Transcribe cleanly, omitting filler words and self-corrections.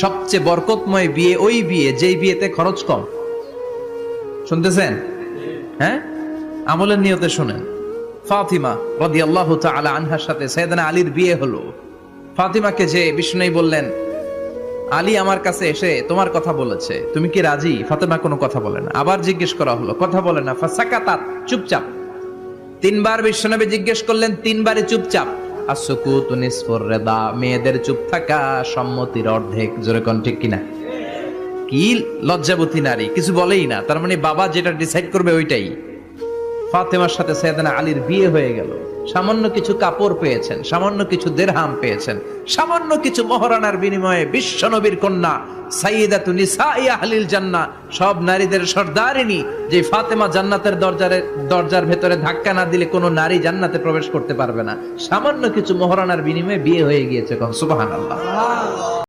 সবচেয়ে বরকতময় বিয়ে ওই বিয়ে যেই বিয়েতে খরচ কম। শুনতেছেন? হ্যাঁ, আমলের নিয়তে শুনেন। ফাতিমা রাদিয়াল্লাহু তাআলা আনহার সাথে সাইয়েদনা আলীর বিয়ে হলো। ফাতিমাকে যে বিষ্ণু বললেন, আলী আমার কাছে এসে তোমার কথা বলেছে, তুমি কি রাজি? ফাতিমা কোনো কথা বলে না। আবার জিজ্ঞেস করা হলো, কথা বলে না। ফাসাকাতাত, চুপচাপ। তিনবার বিশ্বনবী জিজ্ঞেস করলেন, তিনবারই চুপচাপ। আসুকুতু নিসফুর রিদা, মেয়েদের চুপ থাকা সম্মতির অর্ধেক। জোরে কোন ঠিক কিনা? কি লজ্জাবতী নারী, কিছু বলেই না। তার মানে বাবা যেটা ডিসাইড করবে ওইটাই। ফাতেমার সাথে সাইয়েদনা আলীর বিয়ে হয়ে গেল। সামান্য কিছু কাপড় পেয়েছেন, সামান্য কিছু দিরহাম পেয়েছেন, সামান্য কিছু মহরানার বিনিময়ে বিশ্বনবীর কন্যা সাইয়্যিদাতু নিসাই আহলিল জান্নাহ, সব নারীদের সর্দারিনী, যে ফাতেমা জান্নাতের দরজার ভেতরে ধাক্কা না দিলে কোনো নারী জান্নাতে প্রবেশ করতে পারবে না। সামান্য কিছু মহরানার বিনিময়ে বিয়ে হয়ে গিয়েছে। সুবহানাল্লাহ।